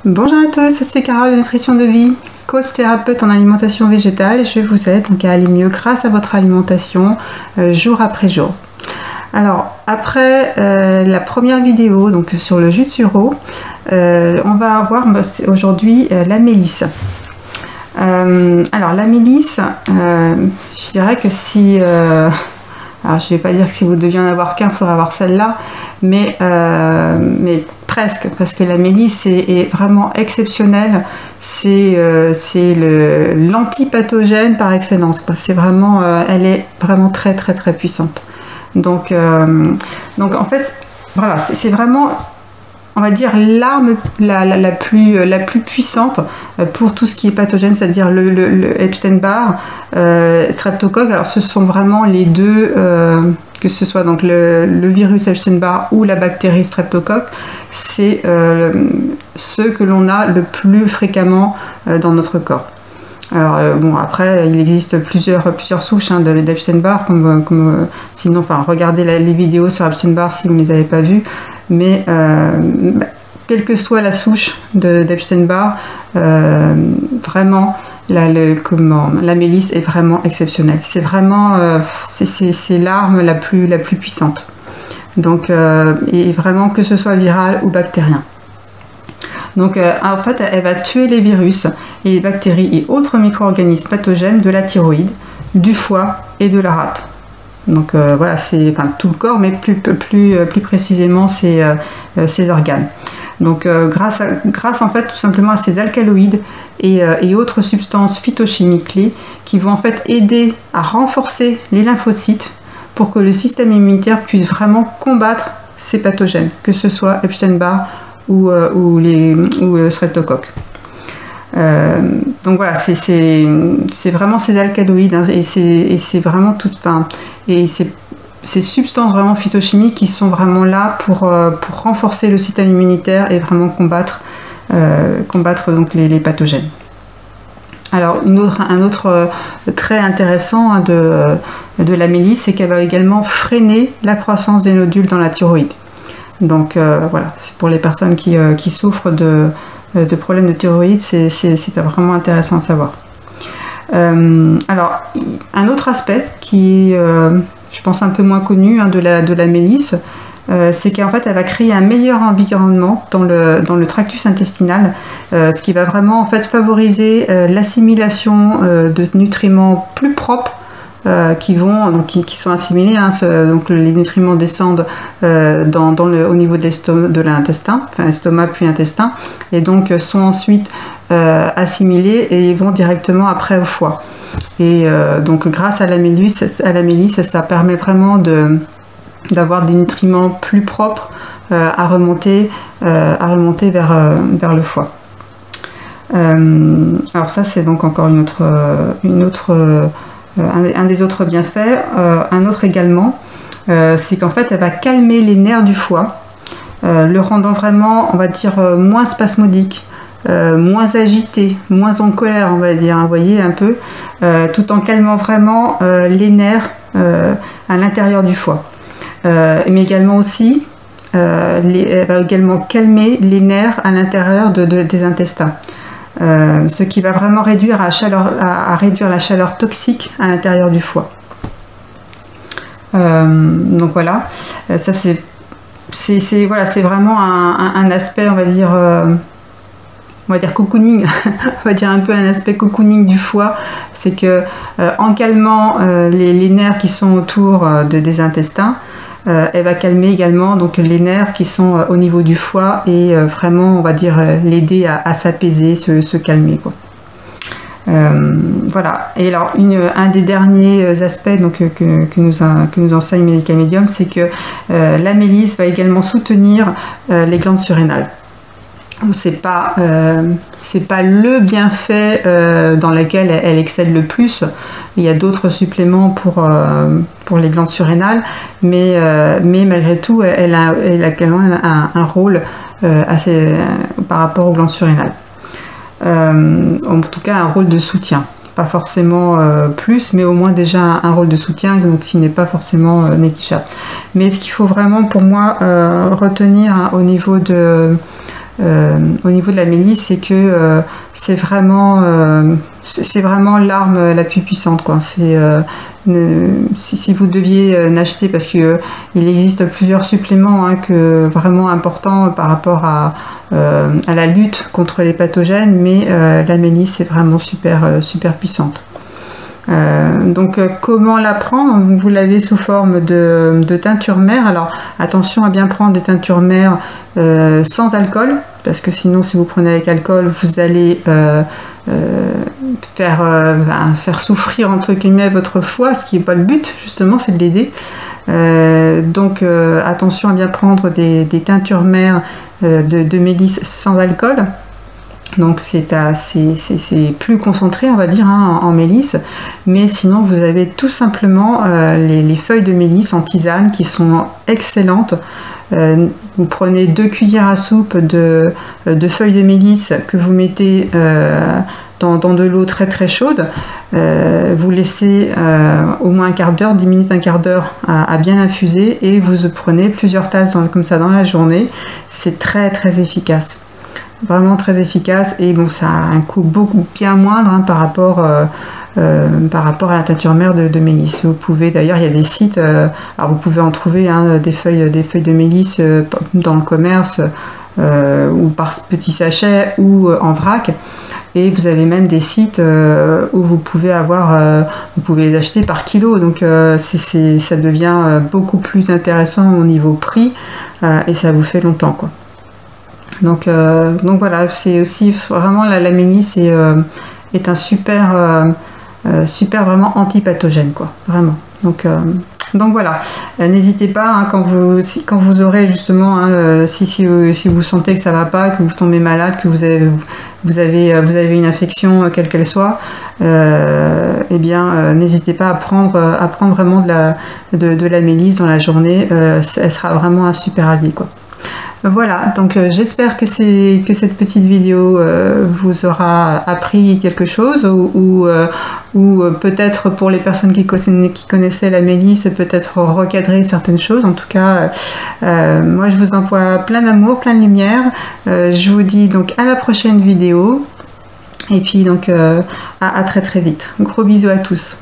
Bonjour à tous, c'est Carole de Nutrition de Vie, coach thérapeute en alimentation végétale et je vous aide donc à aller mieux grâce à votre alimentation jour après jour. Alors après la première vidéo donc sur le jus de sureau, on va voir aujourd'hui la mélisse. Alors la mélisse, je dirais que si... alors je ne vais pas dire que si vous deviez en avoir qu'un, il faudrait avoir celle-là, mais presque, parce que la mélisse est vraiment exceptionnelle. C'est l'antipathogène par excellence. C'est vraiment, elle est vraiment très puissante. Donc en fait, voilà, c'est vraiment, on va dire, l'arme la plus puissante pour tout ce qui est pathogène, c'est-à-dire le Epstein-Barr, Streptocoque. Alors ce sont vraiment les deux, que ce soit donc le virus Epstein-Barr ou la bactérie Streptocoque, c'est ceux que l'on a le plus fréquemment dans notre corps. Alors bon, après il existe plusieurs souches d'Epstein-Barr, sinon, enfin regardez les vidéos sur Epstein-Barr si vous ne les avez pas vues, mais quelle que soit la souche d'Epstein-Barr, vraiment la mélisse est vraiment exceptionnelle. C'est vraiment c'est l'arme la plus puissante. Donc et vraiment que ce soit viral ou bactérien. Donc en fait elle va tuer les virus et les bactéries et autres micro-organismes pathogènes de la thyroïde, du foie et de la rate. Donc voilà, c'est tout le corps, mais plus précisément ces organes. Donc grâce en fait tout simplement à ces alcaloïdes et autres substances phytochimiques clés qui vont en fait aider à renforcer les lymphocytes pour que le système immunitaire puisse vraiment combattre ces pathogènes, que ce soit Epstein-Barr ou Streptocoque. Donc voilà, c'est vraiment ces alcaloïdes et c'est vraiment tout, et ces substances vraiment phytochimiques qui sont vraiment là pour renforcer le système immunitaire et vraiment combattre donc les pathogènes. Alors un autre trait intéressant de la mélisse, c'est qu'elle va également freiner la croissance des nodules dans la thyroïde. Donc voilà, c'est pour les personnes qui souffrent de problèmes de thyroïde, c'est vraiment intéressant à savoir. Alors, un autre aspect qui est, je pense, un peu moins connu de la mélisse, c'est qu'en fait, elle va créer un meilleur environnement dans le tractus intestinal, ce qui va vraiment en fait favoriser l'assimilation de nutriments plus propres qui sont assimilés. Donc les nutriments descendent au niveau de l'intestin, enfin estomac puis intestin, et donc sont ensuite assimilés et vont directement après au foie. Et donc grâce à la mélisse, ça permet vraiment d'avoir des nutriments plus propres à remonter vers le foie. Alors ça c'est donc encore un des autres bienfaits. Un autre également, c'est qu'en fait elle va calmer les nerfs du foie, le rendant vraiment, on va dire, moins spasmodique, moins agité, moins en colère, on va dire, vous voyez un peu, tout en calmant vraiment les nerfs à l'intérieur du foie. Mais également aussi, elle va également calmer les nerfs à l'intérieur des intestins. Ce qui va vraiment réduire la chaleur toxique à l'intérieur du foie. Donc voilà, ça c'est vraiment un aspect, on va dire cocooning, on va dire un peu un aspect cocooning du foie, c'est que en calmant les nerfs qui sont autour des intestins, elle va calmer également donc les nerfs qui sont au niveau du foie et vraiment, on va dire, l'aider à s'apaiser, se calmer, quoi. Voilà. Et alors un des derniers aspects donc, que nous enseigne Medical Medium, c'est que la mélisse va également soutenir les glandes surrénales. C'est pas le bienfait dans lequel elle excelle le plus. Il y a d'autres suppléments pour les glandes surrénales, mais malgré tout, elle a également un rôle assez par rapport aux glandes surrénales. En tout cas, un rôle de soutien. Pas forcément plus, mais au moins déjà un rôle de soutien, donc qui n'est pas forcément négligeable. Mais ce qu'il faut vraiment pour moi retenir au niveau au niveau de la mélisse, c'est que c'est vraiment l'arme la plus puissante, quoi. Si vous deviez n'acheter, parce que il existe plusieurs suppléments vraiment importants par rapport à la lutte contre les pathogènes, mais la mélisse est vraiment super puissante. Donc comment la prendre? Vous l'avez sous forme de teinture mère. Alors attention à bien prendre des teintures mères sans alcool, parce que sinon si vous prenez avec alcool, vous allez faire souffrir entre guillemets votre foie, ce qui n'est pas le but, justement, c'est de l'aider. Donc attention à bien prendre des teintures mères de mélisse sans alcool. Donc c'est plus concentré, on va dire, en mélisse, mais sinon vous avez tout simplement les feuilles de mélisse en tisane qui sont excellentes. Vous prenez 2 cuillères à soupe de feuilles de mélisse que vous mettez dans de l'eau très chaude. Vous laissez au moins un quart d'heure, 10 minutes, un quart d'heure à bien infuser, et vous prenez plusieurs tasses comme ça dans la journée. C'est très efficace. Vraiment très efficace, et bon, ça a un coût bien moindre par rapport à la teinture mère de mélisse. Vous pouvez, d'ailleurs, il y a des sites, alors vous pouvez en trouver des feuilles de mélisse dans le commerce, ou par petits sachets ou en vrac, et vous avez même des sites où vous pouvez les acheter par kilo, donc ça devient beaucoup plus intéressant au niveau prix, et ça vous fait longtemps, quoi. Donc voilà, c'est aussi vraiment la mélisse est un super vraiment antipathogène, quoi, vraiment. Donc voilà, n'hésitez pas, quand vous aurez justement, si vous sentez que ça va pas, que vous tombez malade, que vous avez une infection quelle qu'elle soit, eh bien n'hésitez pas à prendre vraiment de la mélisse dans la journée. Elle sera vraiment un super allié, quoi. Voilà, donc j'espère que cette petite vidéo vous aura appris quelque chose, ou peut-être pour les personnes qui connaissaient la mélisse, peut-être recadrer certaines choses. En tout cas, moi je vous envoie plein d'amour, plein de lumière. Je vous dis donc à la prochaine vidéo, et puis donc à très vite. Gros bisous à tous.